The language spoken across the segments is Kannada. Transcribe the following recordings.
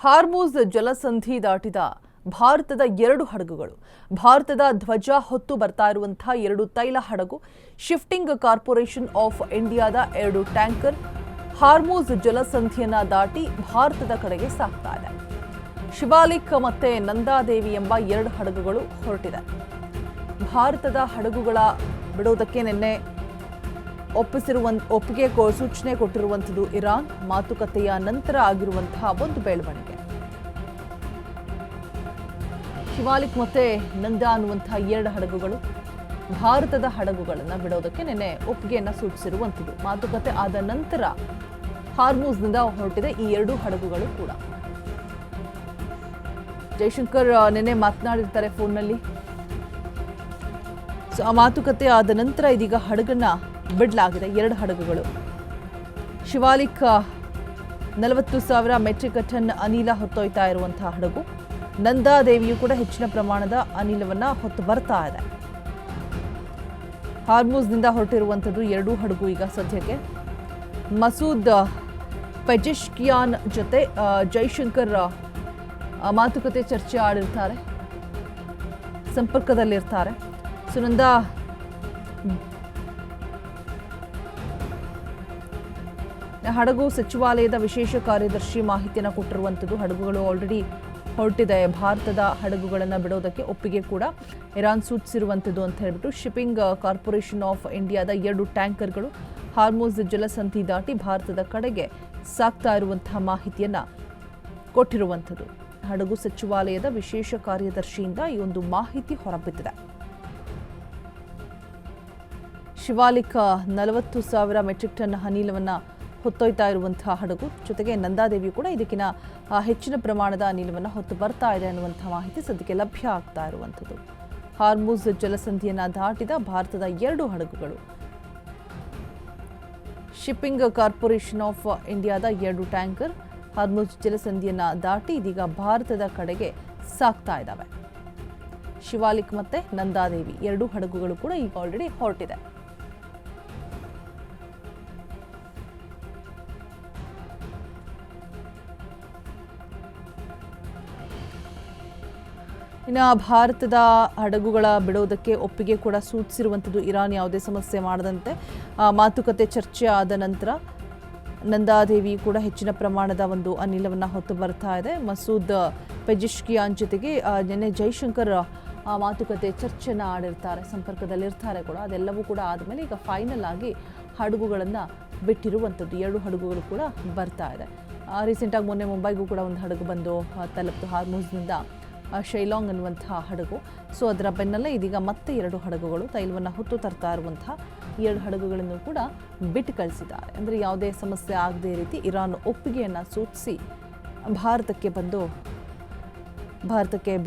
ಹಾರ್ಮುಜ್ ಜಲಸಂಧಿ ದಾಟಿದ ಭಾರತದ 2 ಹಡಗುಗಳು ಭಾರತದ ಧ್ವಜ ಹೊತ್ತು ಬರ್ತಾ ಇರುವಂತಹ 2 ತೈಲ ಹಡಗು ಶಿಫ್ಟಿಂಗ್ ಕಾರ್ಪೊರೇಷನ್ ಆಫ್ ಇಂಡಿಯಾದ 2 ಟ್ಯಾಂಕರ್ ಹಾರ್ಮುಜ್ ಜಲಸಂಧಿಯನ್ನ ದಾಟಿ ಭಾರತದ ಕಡೆಗೆ ಸಾಗ್ತಾ ಇದೆ. ಶಿವಾಲಿಕ್ ಮತ್ತೆ ನಂದಾದೇವಿ ಎಂಬ 2 ಹಡಗುಗಳು ಹೊರಟಿದೆ. ಭಾರತದ ಹಡಗುಗಳ ಬಿಡೋದಕ್ಕೆ ನಿನ್ನೆ ಒಪ್ಪಿಗೆ ಸೂಚನೆ ಕೊಟ್ಟಿರುವಂಥದ್ದು ಇರಾನ್. ಮಾತುಕತೆಯ ನಂತರ ಆಗಿರುವಂತಹ ಒಂದು ಬೆಳವಣಿಗೆ. ಶಿವಾಲಿಕ್ ಮತ್ತೆ ನಂದಾ ಅನ್ನುವಂತಹ 2 ಹಡಗುಗಳು ಭಾರತದ ಹಡಗುಗಳನ್ನು ಬಿಡೋದಕ್ಕೆ ನಿನ್ನೆ ಒಪ್ಪಿಗೆಯನ್ನು ಸೂಚಿಸಿರುವಂಥದ್ದು. ಮಾತುಕತೆ ಆದ ನಂತರ ಹಾರ್ಮುಜ್ನಿಂದ ಹೊರಟಿದೆ ಈ 2 ಹಡಗುಗಳು ಕೂಡ. ಜೈಶಂಕರ್ ನಿನ್ನೆ ಮಾತನಾಡಿರ್ತಾರೆ ಫೋನ್ನಲ್ಲಿ. ಸೊ ಆ ಮಾತುಕತೆ ಆದ ನಂತರ ಇದೀಗ ಹಡಗನ್ನ ಬಿಡಲಾಗಿದೆ. 2 ಹಡಗುಗಳು. ಶಿವಾಲಿಕ್ 40,000 ಮೆಟ್ರಿಕ್ ಟನ್ ಅನಿಲ ಹೊತ್ತೊಯ್ತಾ ಇರುವಂತಹ ಹಡಗು. ನಂದಾದೇವಿಯು ಕೂಡ ಹೆಚ್ಚಿನ ಪ್ರಮಾಣದ ಅನಿಲವನ್ನ ಹೊತ್ತು ಬರ್ತಾ ಇದೆ. ಹಾರ್ಮುಜ್ನಿಂದ ಹೊರಟಿರುವಂಥದ್ದು 2 ಹಡಗು ಈಗ ಸದ್ಯಕ್ಕೆ. ಮಸೂದ್ ಪೆಜೆಶ್ಕಿಯಾನ್ ಜೊತೆ ಜೈಶಂಕರ್ ಮಾತುಕತೆ ಚರ್ಚೆ ಆಡಿರ್ತಾರೆ, ಸಂಪರ್ಕದಲ್ಲಿರ್ತಾರೆ. ಸುನಂದಾ, ಹಡಗು ಸಚಿವಾಲಯದ ವಿಶೇಷ ಕಾರ್ಯದರ್ಶಿ ಮಾಹಿತಿಯನ್ನು ಕೊಟ್ಟಿರುವಂಥದ್ದು. ಹಡಗುಗಳು ಆಲ್ರೆಡಿ ಹೊರಟಿದೆ. ಭಾರತದ ಹಡಗುಗಳನ್ನು ಬಿಡೋದಕ್ಕೆ ಒಪ್ಪಿಗೆ ಕೂಡ ಇರಾನ್ ಸೂಚಿಸಿರುವಂಥದ್ದು ಅಂತ ಹೇಳ್ಬಿಟ್ಟು ಶಿಪ್ಪಿಂಗ್ ಕಾರ್ಪೊರೇಷನ್ ಆಫ್ ಇಂಡಿಯಾದ 2 ಟ್ಯಾಂಕರ್ಗಳು ಹಾರ್ಮುಜ್ ಜಲಸಂಧಿ ದಾಟಿ ಭಾರತದ ಕಡೆಗೆ ಸಾಗ್ತಾ ಇರುವಂತಹ ಮಾಹಿತಿಯನ್ನ ಕೊಟ್ಟಿರುವಂಥದ್ದು. ಹಡಗು ಸಚಿವಾಲಯದ ವಿಶೇಷ ಕಾರ್ಯದರ್ಶಿಯಿಂದ ಈ ಒಂದು ಮಾಹಿತಿ ಹೊರಬಿದ್ದಿದೆ. ಶಿವಾಲಿಕ್ 40,000 ಮೆಟ್ರಿಕ್ ಟನ್ ಅನಿಲವನ್ನು ಹೊತ್ತೊಯ್ತಾ ಇರುವಂತಹ ಹಡಗು. ಜೊತೆಗೆ ನಂದಾದೇವಿಯು ಕೂಡ ಇದಕ್ಕಿಂತ ಹೆಚ್ಚಿನ ಪ್ರಮಾಣದ ಅನಿಲವನ್ನು ಹೊತ್ತು ಬರ್ತಾ ಇದೆ ಅನ್ನುವಂತಹ ಮಾಹಿತಿ ಸದ್ಯಕ್ಕೆ ಲಭ್ಯ ಆಗ್ತಾ ಇರುವಂಥದ್ದು. ಹಾರ್ಮುಜ್ ಜಲಸಂಧಿಯನ್ನ ದಾಟಿದ ಭಾರತದ 2 ಹಡಗುಗಳು ಶಿಪ್ಪಿಂಗ್ ಕಾರ್ಪೊರೇಷನ್ ಆಫ್ ಇಂಡಿಯಾದ 2 ಟ್ಯಾಂಕರ್ ಹಾರ್ಮುಜ್ ಜಲಸಂಧಿಯನ್ನ ದಾಟಿ ಇದೀಗ ಭಾರತದ ಕಡೆಗೆ ಸಾಗ್ತಾ ಇದ್ದಾವೆ. ಶಿವಾಲಿಕ್ ಮತ್ತೆ ನಂದಾದೇವಿ 2 ಹಡಗುಗಳು ಕೂಡ ಈಗ ಆಲ್ರೆಡಿ ಹೊರಟಿದೆ. ಇನ್ನು ಭಾರತದ ಹಡಗುಗಳ ಬಿಡೋದಕ್ಕೆ ಒಪ್ಪಿಗೆ ಕೂಡ ಸೂಚಿಸಿರುವಂಥದ್ದು ಇರಾನ್. ಯಾವುದೇ ಸಮಸ್ಯೆ ಮಾಡದಂತೆ ಮಾತುಕತೆ ಚರ್ಚೆ ಆದ ನಂತರ ನಂದಾದೇವಿ ಕೂಡ ಹೆಚ್ಚಿನ ಪ್ರಮಾಣದ ಒಂದು ಅನಿಲವನ್ನು ಹೊತ್ತು ಬರ್ತಾ ಇದೆ. ಮಸೂದ್ ಪೆಜೆಶ್ಕಿಯಾನ್ ಜೊತೆಗೆ ನಿನ್ನೆ ಜೈಶಂಕರ್ ಮಾತುಕತೆ ಚರ್ಚೆನ ಆಡಿರ್ತಾರೆ, ಸಂಪರ್ಕದಲ್ಲಿರ್ತಾರೆ ಕೂಡ. ಅದೆಲ್ಲವೂ ಕೂಡ ಆದಮೇಲೆ ಈಗ ಫೈನಲ್ ಆಗಿ ಹಡಗುಗಳನ್ನು ಬಿಟ್ಟಿರುವಂಥದ್ದು. 2 ಹಡಗುಗಳು ಕೂಡ ಬರ್ತಾ ಇದೆ. ರೀಸೆಂಟಾಗಿ ಮೊನ್ನೆ ಮುಂಬೈಗೂ ಕೂಡ ಒಂದು ಹಡಗು ಬಂದು ತಲುಪಿತು, ಹಾರ್ಮುಜ್ನಿಂದ ಶೈಲಾಂಗ್ ಅನ್ನುವಂತಹ ಹಡಗು. ಸೊ ಅದರ ಬೆನ್ನಲ್ಲೇ ಇದೀಗ ಮತ್ತೆ 2 ಹಡಗುಗಳು ತೈಲವನ್ನು ಹೊತ್ತು ತರ್ತಾ ಇರುವಂತಹ 2 ಹಡಗುಗಳನ್ನು ಕೂಡ ಬಿಟ್ಟು ಕಳಿಸಿದ್ದಾರೆ. ಅಂದರೆ ಯಾವುದೇ ಸಮಸ್ಯೆ ಆಗದೇ ರೀತಿ ಇರಾನ್ ಒಪ್ಪಿಗೆಯನ್ನು ಸೂಚಿಸಿ ಭಾರತಕ್ಕೆ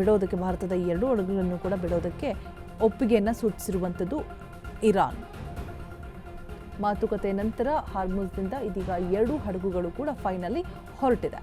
ಬಿಡೋದಕ್ಕೆ, ಭಾರತದ 2 ಹಡಗುಗಳನ್ನು ಕೂಡ ಬಿಡೋದಕ್ಕೆ ಒಪ್ಪಿಗೆಯನ್ನು ಸೂಚಿಸಿರುವಂಥದ್ದು ಇರಾನ್. ಮಾತುಕತೆ ನಂತರ ಹಾರ್ಮುಜ್ನಿಂದ ಇದೀಗ 2 ಹಡಗುಗಳು ಕೂಡ ಫೈನಲಿ ಹೊರಟಿದೆ.